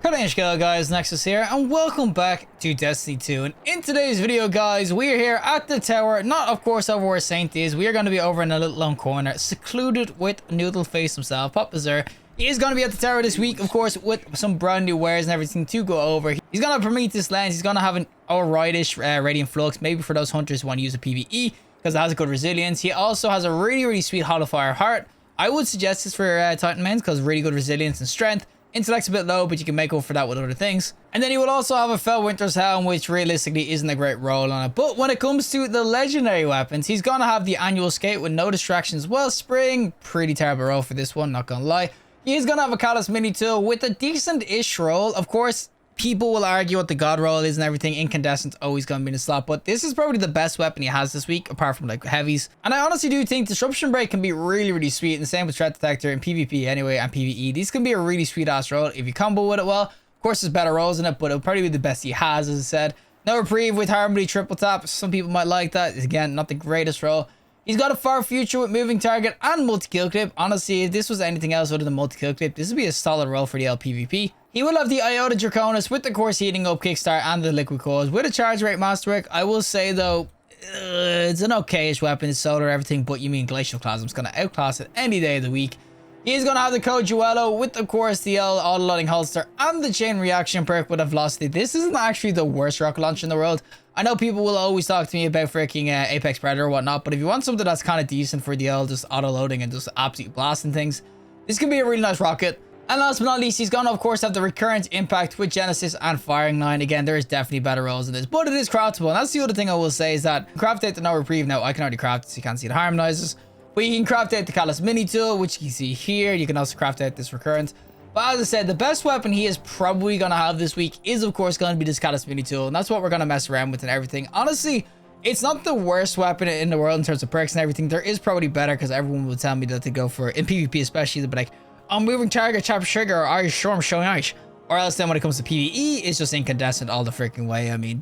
Hello guys, Nexas here, and welcome back to Destiny 2. And in today's video, guys, we are here at the tower, not of course over where Saint is. We are going to be over in a little lone corner, secluded with Noodleface himself, Pop Bazaar. He is going to be at the tower this week, of course, with some brand new wares and everything to go over. He's going to Prometheus lens, he's going to have an alrightish Radiant Flux, maybe for those hunters who want to use a PvE, because it has a good resilience. He also has a really sweet Hollow Fire Heart. I would suggest this for Titan mains, because really good resilience and strength. Intellect's a bit low, but you can make up for that with other things. And then he will also have a Fell Winter's Helm, which realistically isn't a great role on it. But when it comes to the legendary weapons, he's going to have the Annual Skate with no distractions. Wellspring, pretty terrible roll for this one, not going to lie. He's going to have a Calus Mini tool with a decent-ish roll. Of course, people will argue what the God roll is and everything. Incandescent's always going to be in the slot, but this is probably the best weapon he has this week, apart from like heavies. And I honestly do think Disruption Break can be really sweet, and the same with Threat Detector in PvP anyway, and PvE. These can be a really sweet ass roll if you combo with it well. Of course, there's better rolls in it, but it'll probably be the best he has, as I said. No Reprieve with Harmony Triple Tap. Some people might like that. Again, not the greatest roll. He's got a Far Future with Moving Target and Multi-Kill Clip. Honestly, if this was anything else other than Multi-Kill Clip, this would be a solid roll for the LPVP. He will have the Iota Draconis with the Course Heating Up Kickstart and the Liquid Cores with a Charge Rate Masterwork. I will say though, it's an okayish weapon. It's solar, everything, but you mean Glacial Plasm's going to outclass it any day of the week. He's going to have the Code Duello with, of course, the Auto-Loading Holster and the Chain Reaction perk with a Velocity. This isn't actually the worst rocket launch in the world. I know people will always talk to me about freaking Apex Predator or whatnot, but if you want something that's kind of decent for the old just auto-loading and just absolutely blasting things, this can be a really nice rocket. And last but not least, he's going to, of course, have the Recurrent Impact with Genesis and Firing Line. Again, there is definitely better rolls in this, but it is craftable. And that's the other thing I will say is that craft out the No Reprieve. Now, I can already craft it, so you can't see the Harmonizers. But you can craft out the Calus Mini tool, which you can see here. You can also craft out this Recurrent. But as I said, the best weapon he is probably going to have this week is, of course, going to be this Calus Mini tool. And that's what we're going to mess around with and everything. Honestly, it's not the worst weapon in the world in terms of perks and everything. There is probably better, because everyone will tell me that they go for, in PvP especially, they'll be like, I'm Moving Target, Chop Trigger, or Irish Storm, showing ice. Or else then when it comes to PvE, it's just incandescent all the freaking way. I mean,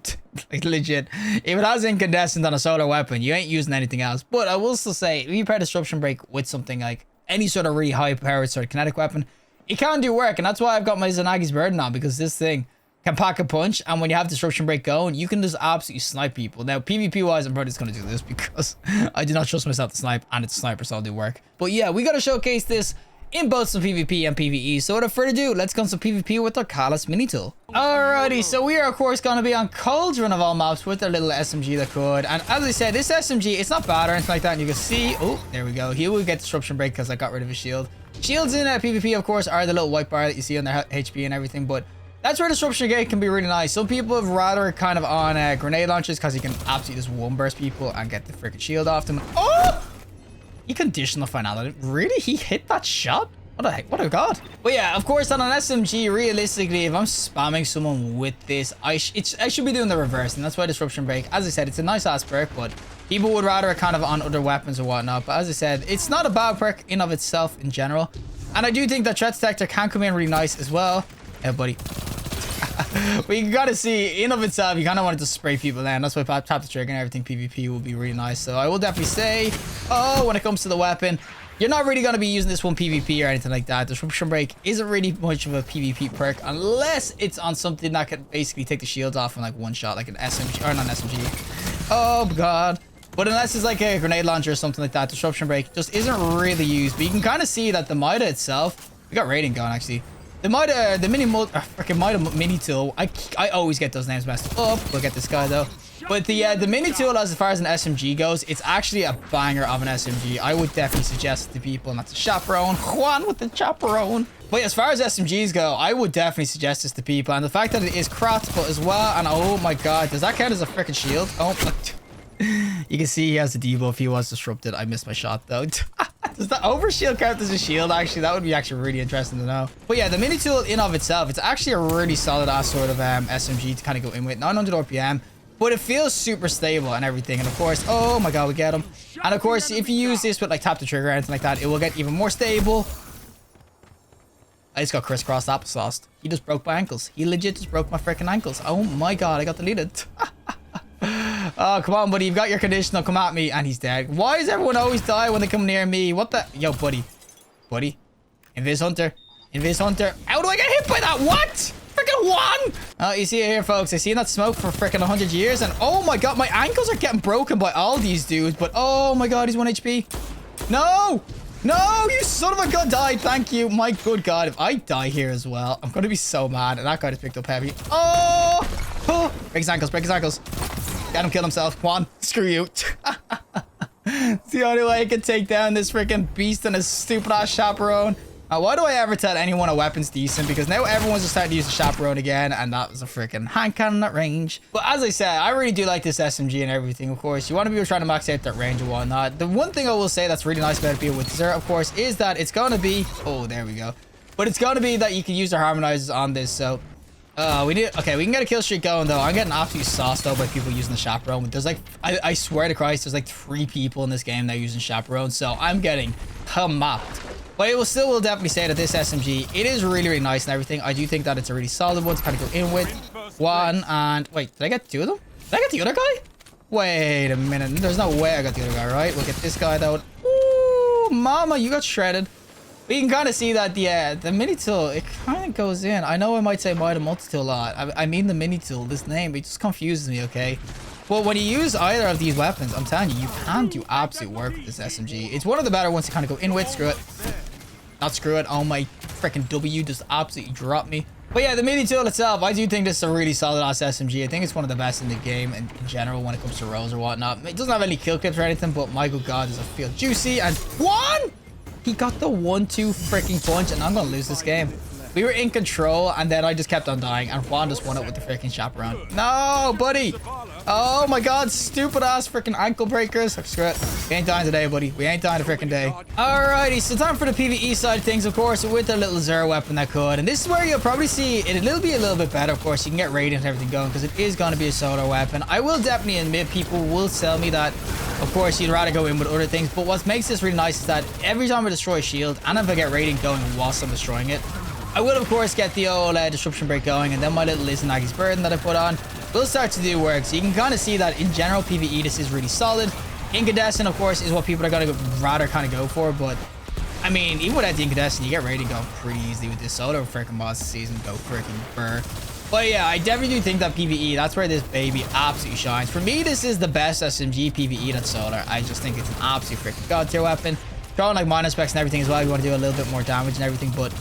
like legit, if it has incandescent on a solar weapon, you ain't using anything else. But I will still say, if you pair Disruption Break with something like any sort of really high powered sort of kinetic weapon, it can do work. And that's why I've got my Zanagi's Burden on, because this thing can pack a punch. And when you have Disruption Break going, you can just absolutely snipe people. Now, PvP wise, I'm probably just going to do this because I do not trust myself to snipe, and it's a sniper, so I'll do work. But yeah, we got to showcase this in both some PvP and PvE. So without further ado, let's go on some PvP with our Calus Mini tool. Alrighty, so we are of course going to be on Cauldron of all maps with our little SMG that could. And as I said, this SMG, it's not bad or anything like that. And you can see, oh, there we go. He will get Disruption Break because I got rid of his shield. Shields in PvP, of course, are the little white bar that you see on their HP and everything. But that's where Disruption Gate can be really nice. Some people have rather kind of on grenade launchers, because you can absolutely just one burst people and get the freaking shield off them. Oh! He conditional finality. Really? He hit that shot? What the heck? What a god. But yeah, of course, on an SMG, realistically, if I'm spamming someone with this, I should be doing the reverse. And that's why Disruption Break, as I said, it's a nice ass perk, but people would rather it kind of on other weapons or whatnot. But as I said, it's not a bad perk in of itself in general. And I do think that Threat Detector can come in really nice as well. Yeah, buddy. But you gotta see, in of itself, you kind of want to just spray people down. That's why tap the trigger and everything PvP will be really nice. So I will definitely say, oh, when it comes to the weapon, you're not really going to be using this one PvP or anything like that. Disruption Break isn't really much of a PvP perk unless it's on something that can basically take the shields off in like one shot, like an SMG, or not an SMG. Oh god. But unless it's like a grenade launcher or something like that, Disruption Break just isn't really used. But you can kind of see that the Mida itself, we got rating going actually. The Mida, the freaking Mida Mini tool, I always get those names messed up. We'll get this guy though. But the Mini tool, as far as an SMG goes, it's actually a banger of an SMG. I would definitely suggest it to people, not to chaperone. Juan with the chaperone. But as far as SMGs go, I would definitely suggest this to people. And the fact that it is craftable as well, and oh my god, does that count as a freaking shield? Oh, you can see he has a debuff. He was disrupted. I missed my shot though. Does the overshield count as a shield? Actually, that would be actually really interesting to know. But yeah, the Mini tool in of itself, it's actually a really solid ass sort of SMG to kind of go in with. 900 RPM, but it feels super stable and everything. And of course, oh my god, we get him. And of course, if you use this with like tap the trigger or anything like that, it will get even more stable. I just got crisscrossed applesauce. He just broke my ankles. He legit just broke my freaking ankles. Oh my god, I got deleted. Oh, come on, buddy. You've got your conditional. Come at me. And he's dead. Why does everyone always die when they come near me? What the? Yo, buddy. Buddy. Invis Hunter. Invis Hunter. How do I get hit by that? What? One! You see it here, folks. I seen that smoke for freaking 100 years. And oh my god, my ankles are getting broken by all these dudes. But oh my god, he's 1 HP. No! No, you son of a gun died. Thank you. My good god, if I die here as well, I'm going to be so mad. And that guy just picked up heavy. Oh! Oh! Break his ankles. Break his ankles. Get him kill himself. Juan, screw you. It's the only way I can take down this freaking beast and his stupid ass chaperone. Why do I ever tell anyone a weapon's decent? Because now everyone's just starting to use the chaperone again, and that was a freaking hand cannon at range. But as I said, I really do like this SMG and everything, of course. You want to be trying to max out that range and whatnot. The one thing I will say that's really nice about it being with Zero, of course, is that it's going to be... Oh, there we go. But it's going to be that you can use the harmonizers on this, so... Okay, we can get a kill streak going, though. I'm getting absolutely sauced out by people using the chaperone. There's like... I swear to Christ, there's like 3 people in this game that are using chaperone, so I'm getting mapped. But it will definitely say that this SMG, it is really, really nice and everything. I do think that it's a really solid one to kind of go in with. One, and... Wait, did I get 2 of them? Did I get the other guy? Wait a minute. There's no way I got the other guy, right? We'll get this guy, though. Ooh, mama, you got shredded. But you can kind of see that the mini tool, it kind of goes in. I know I might say might and multi-tool a lot. I mean the mini tool, this name, it just confuses me, okay? But when you use either of these weapons, I'm telling you, you can do absolute work with this SMG. It's one of the better ones to kind of go in with. Screw it. Not screw it. Oh, my freaking W just absolutely dropped me. But yeah, the mini tool itself, I do think this is a really solid ass SMG. I think it's one of the best in the game in general when it comes to rolls or whatnot. It doesn't have any kill clips or anything, but my good god, does it feel juicy. And one! He got the 1-2 freaking punch, and I'm going to lose this game. We were in control, and then I just kept on dying, and Juan just won it with the freaking chaperone. No, buddy. Oh my god, stupid ass freaking ankle breakers. Screw it. We ain't dying today, buddy. We ain't dying a freaking day. Alrighty, so time for the PvE side of things, of course, with a little Zero weapon that could. And this is where you'll probably see it'll be a little bit better, of course. You can get Radiant and everything going, because it is going to be a solo weapon. I will definitely admit, people will tell me that, of course, you'd rather go in with other things. But what makes this really nice is that every time I destroy a shield, and if I get Radiant going whilst I'm destroying it, I will, of course, get the old disruption break going, and then my little Izanagi's burden that I put on will start to do work. So you can kind of see that in general, PvE, this is really solid. Incandescent, of course, is what people are going to rather kind of go for, but I mean, even without the Incandescent, you get ready to go pretty easily with this solo freaking boss this season. Go freaking burr. But yeah, I definitely do think that PvE, that's where this baby absolutely shines. For me, this is the best SMG PvE that's solar. I just think it's an absolute freaking god tier weapon. Throwing like minor specs and everything as well. You want to do a little bit more damage and everything, but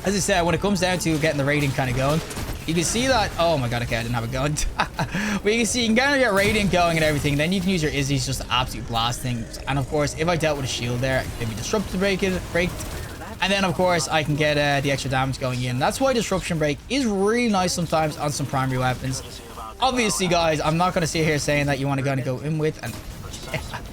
as I said, when it comes down to getting the rating kind of going, you can see that... Oh my god, okay, I didn't have a gun. But you can see you can kind of get radiant going and everything. Then you can use your Izzy's just to absolute blast things. And of course, if I dealt with a shield there, maybe disruptive break. And then of course, I can get the extra damage going in. That's why disruption break is really nice sometimes on some primary weapons. Obviously, guys, I'm not going to sit here saying that you want to go in with... And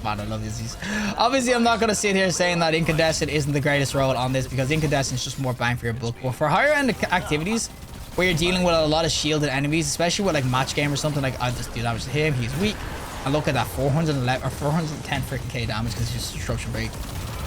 man, I love Izzy's. Obviously, I'm not going to sit here saying that Incandescent isn't the greatest role on this, because Incandescent is just more bang for your buck. But for higher end activities where you're dealing with a lot of shielded enemies, especially with like match game or something, like I'll just do damage to him, he's weak, and look at that 411 or 410 freaking K damage because it's just disruption break.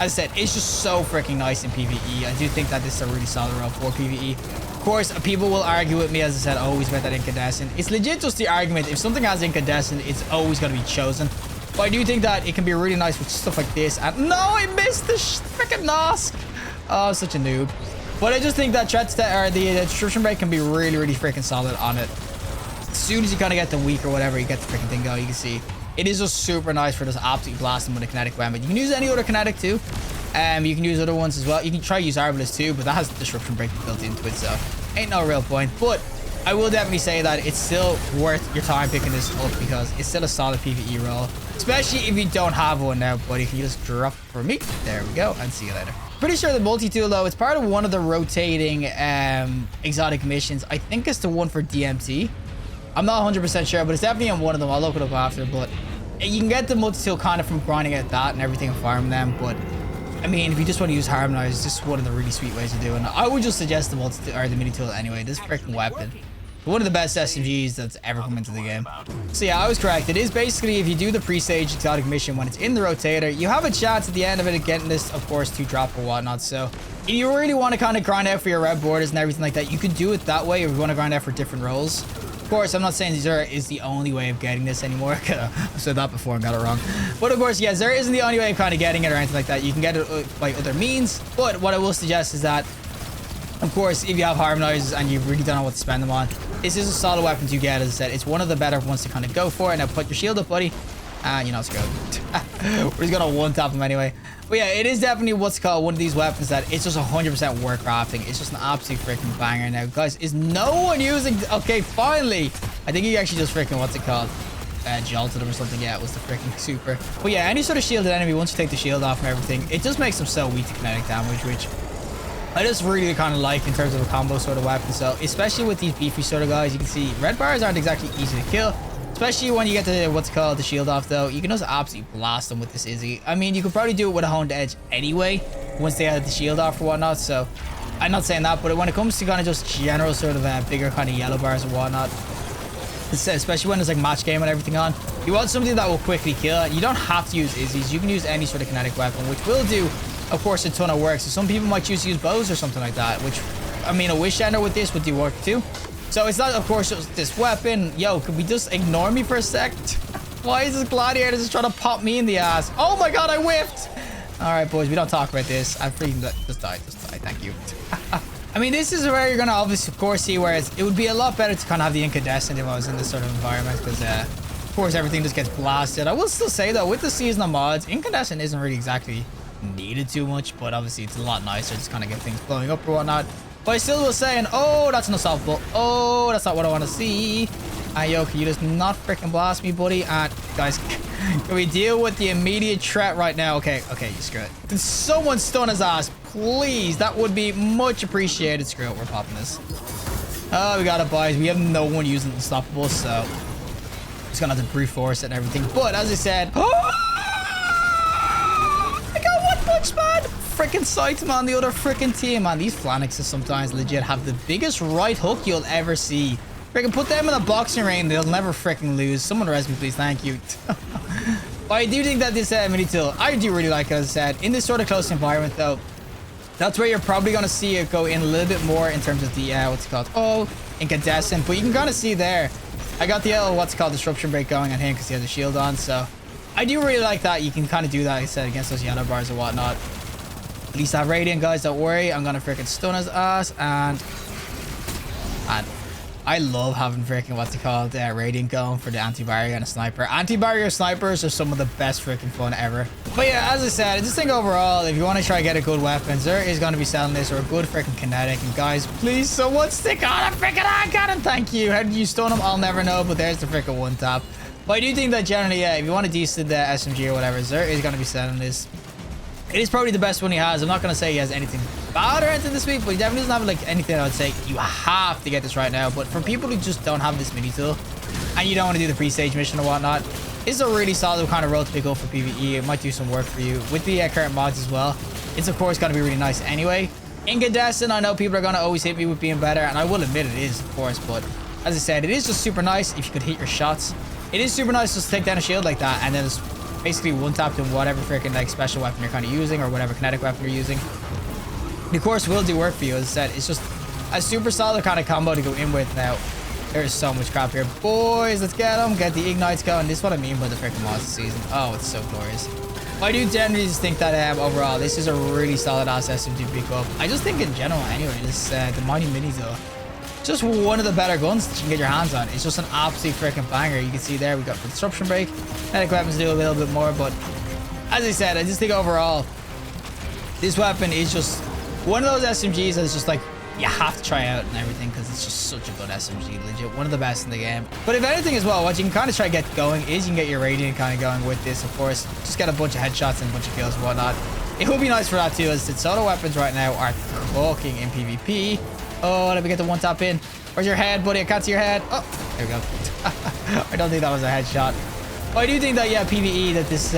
As I said, it's just so freaking nice in PvE. I do think that this is a really solid role for PvE. Of course, people will argue with me, as I said, always about that Incandescent. It's legit just the argument, if something has Incandescent, it's always going to be chosen. But I do think that it can be really nice with stuff like this. And no, I missed the freaking Nosk. Oh, such a noob. But I just think that the disruption break can be really, really freaking solid on it. As soon as you kind of get the weak or whatever, you get the freaking thing going, you can see it is just super nice for just absolutely blasting with a kinetic weapon. You can use any other kinetic too. You can use other ones as well. You can try use Arbalest too, but that has disruption break built into it, so ain't no real point. But I will definitely say that it's still worth your time picking this up, because it's still a solid PvE role. Especially if you don't have one now, buddy. Can you just drop for me? There we go, and see you later. Pretty sure the multi-tool, though, it's part of one of the rotating exotic missions. I think it's the one for DMT. I'm not 100% sure, but it's definitely on one of them. I'll look it up after, but you can get the multi-tool kind of from grinding out that and everything and farming them, but I mean, if you just want to use Harmonize, this is one of the really sweet ways of doing it. I would just suggest the multi-tool or the mini-tool anyway. This freaking weapon, one of the best SMGs that's ever come into the game. So yeah, I was correct. It is basically, if you do the pre-stage exotic mission when it's in the rotator, you have a chance at the end of it of getting this, of course, to drop or whatnot. So if you really want to kind of grind out for your red borders and everything like that, you could do it that way if you want to grind out for different roles. Of course, I'm not saying Zera is the only way of getting this anymore. I've said that before and got it wrong. But of course, yeah, Zera isn't the only way of kind of getting it or anything like that. You can get it by other means. But what I will suggest is that Of course, if you have harmonizers and you really don't know what to spend them on, this is a solid weapon to get. As I said, it's one of the better ones to kind of go for. Now put your shield up, buddy. And you know, screw it. We're just gonna one-tap him anyway. But yeah, it is definitely what's called one of these weapons that it's just 100% worth crafting. It's just an absolute freaking banger. Now, guys, is no one using... Okay, finally. I think he actually just freaking, what's it called? Jolted him or something. Yeah, it was the freaking super. But yeah, any sort of shielded enemy, once you take the shield off and everything, it just makes them so weak to kinetic damage, which I just really kind of like in terms of a combo sort of weapon. So especially with these beefy sort of guys, you can see red bars aren't exactly easy to kill, especially when you get the what's called the shield off. Though you can just absolutely blast them with this Izzy. I mean, you could probably do it with a honed edge anyway once they had the shield off or whatnot. So I'm not saying that, but when it comes to kind of just general sort of bigger kind of yellow bars and whatnot, especially when there's like match game and everything on, you want something that will quickly kill. You don't have to use Izzy's. You can use any sort of kinetic weapon, which will do, of course, a ton of work. So some people might choose to use bows or something like that, which, I mean, a wish ender with this would do work too. So it's not, of course, just this weapon. Yo, could we just ignore me for a sec? Why is this gladiator just trying to pop me in the ass? Oh my god, I whiffed! All right, boys, we don't talk about this. I freaking just died. Thank you. I mean, this is where you're going to obviously, of course, see where it would be a lot better to kind of have the incandescent if I was in this sort of environment, because, of course, everything just gets blasted. I will still say, though, with the seasonal mods, incandescent isn't really exactly needed too much, but obviously it's a lot nicer to kind of get things blowing up or whatnot. But I still was saying, oh, that's unstoppable. Oh, that's not what I want to see. Yo, can you just not freaking blast me, buddy? And guys, can we deal with the immediate threat right now? Okay, you screw it. Can someone stun his ass, please? That would be much appreciated. Screw it, we're popping this. Oh, we got it, boys. We have no one using unstoppable, so just gonna have to brute force it and everything. But as I said, oh, I got one punch, man. Freaking sights, man. The other freaking team, man. These Flanixes sometimes legit have the biggest right hook you'll ever see. Freaking put them in a boxing ring, they'll never freaking lose. Someone res me, please. Thank you. But I do think that this mini tool, I do really like it, as I said. In this sort of close environment, though, that's where you're probably going to see it go in a little bit more in terms of the, what's it called? Oh, incandescent. But you can kind of see there, I got the, what's it called, disruption break going on him because he has a shield on. So I do really like that. You can kind of do that, like I said, against those yellow bars and whatnot. At least I have radiant, guys. Don't worry. I'm going to freaking stun his ass. And I love having freaking, what's it called, radiant going for the anti-barrier and a sniper. Anti-barrier snipers are some of the best freaking fun ever. But yeah, as I said, I just think overall, if you want to try to get a good weapon, Xur is going to be selling this, or a good freaking kinetic. And guys, please, someone stick on a freaking hand cannon. Thank you. How did you stun him? I'll never know, but there's the freaking one tap. But I do think that generally, yeah, if you want a decent SMG or whatever, Xur is going to be selling this. It is probably the best one he has. I'm not going to say he has anything bad or anything this week, but he definitely doesn't have like anything I would say you have to get this right now. But for people who just don't have this mini tool and you don't want to do the pre-stage mission or whatnot, it's a really solid kind of role to pick up for PvE. It might do some work for you with the current mods as well. It's of course going to be really nice anyway. Incandescent, I know people are going to always hit me with being better, and I will admit it is, of course. But as I said, it is just super nice if you could hit your shots. It is super nice just to take down a shield like that and then just basically one tap to whatever freaking like special weapon you're kind of using or whatever kinetic weapon you're using. It, of course, will do work for you. As I said, it's just a super solid kind of combo to go in with. Now, there's so much crap here. Boys, let's get them. Get the ignites going. This is what I mean by the freaking mods this season. Oh, it's so glorious. I do generally just think that overall, this is a really solid ass SMG to pick up. I just think in general, anyway, this the Mighty Mini though, just one of the better guns that you can get your hands on. It's just an absolute freaking banger. You can see there we got the disruption break. Kinetic weapons do a little bit more, but as I said, I just think overall, this weapon is just one of those SMGs that is just like you have to try out and everything because it's just such a good SMG, legit one of the best in the game. But if anything as well, what you can kind of try to get going is you can get your radiant kind of going with this. Of course, just get a bunch of headshots and a bunch of kills and whatnot. It would be nice for that too, as the solo weapons right now are cooking in PvP. Oh, let me get the one tap in. Where's your head, buddy? I can't see your head. Oh, there we go. I don't think that was a headshot. But I do think that, yeah, PvE, that this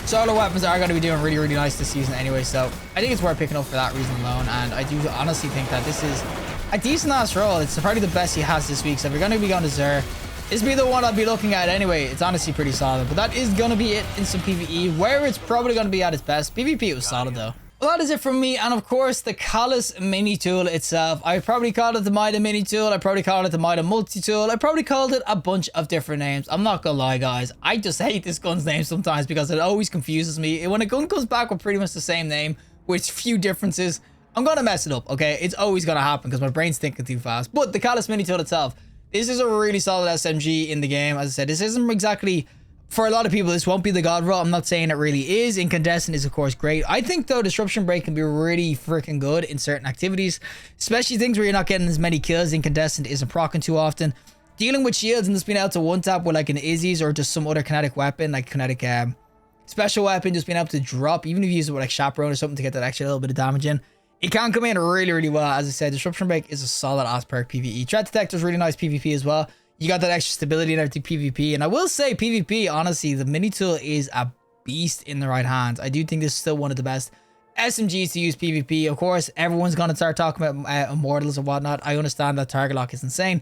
solo weapons are going to be doing really, really nice this season anyway. So I think it's worth picking up for that reason alone. And I do honestly think that this is a decent ass roll. It's probably the best he has this week. So if you're going to be going to Xur, this will be the one I'll be looking at anyway. It's honestly pretty solid. But that is going to be it in some PvE, where it's probably going to be at its best. PvP, it was solid though. Well, that is it from me, and of course the Calus Mini tool itself. I probably called it the Mida Mini tool. I probably called it the Mida Multi tool. I probably called it a bunch of different names. I'm not gonna lie, guys. I just hate this gun's name sometimes because it always confuses me. When a gun comes back with pretty much the same name with few differences, I'm gonna mess it up, okay? It's always gonna happen because my brain's thinking too fast. But the Calus Mini tool itself, this is a really solid SMG in the game. As I said, this isn't exactly, for a lot of people, this won't be the god roll. I'm not saying it really is. Incandescent is, of course, great. I think, though, Disruption Break can be really freaking good in certain activities, especially things where you're not getting as many kills. Incandescent isn't proccing too often. Dealing with shields and just being able to one-tap with, like, an Izzy's or just some other kinetic weapon, like kinetic special weapon, just being able to drop, even if you use it with, like, Chaperone or something to get that extra little bit of damage in. It can come in really, really well. As I said, Disruption Break is a solid ass perk PvE. Threat Detector is really nice PvP as well. You got that extra stability and everything PvP. And I will say PvP, honestly, the mini tool is a beast in the right hands. I do think this is still one of the best SMGs to use PvP. Of course, everyone's going to start talking about Immortals and whatnot. I understand that target lock is insane.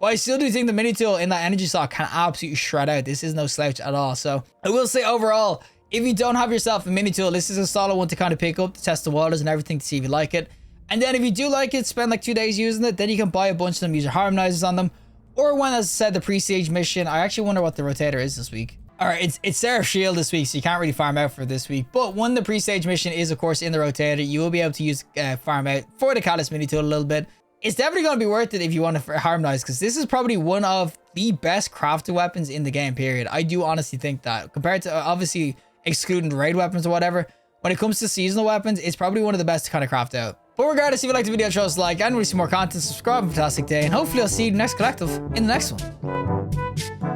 But I still do think the mini tool in that energy sock can absolutely shred out. This is no slouch at all. So I will say overall, if you don't have yourself a mini tool, this is a solid one to kind of pick up to test the waters and everything to see if you like it. And then if you do like it, spend like 2 days using it, then you can buy a bunch of them, use your harmonizers on them. Or when, as I said, the pre-stage mission. I actually wonder what the rotator is this week. Alright, it's Seraph Shield this week, so you can't really farm out for this week. But when the pre-stage mission is, of course, in the rotator, you will be able to use farm out for the Calus Mini tool a little bit. It's definitely going to be worth it if you want to harmonize, because this is probably one of the best crafted weapons in the game, period. I do honestly think that. Compared to, obviously, excluding the raid weapons or whatever, when it comes to seasonal weapons, it's probably one of the best to kind of craft out. But regardless, if you liked the video, show us a like, and we see more content, subscribe, fantastic day, and hopefully I'll see you next collective in the next one.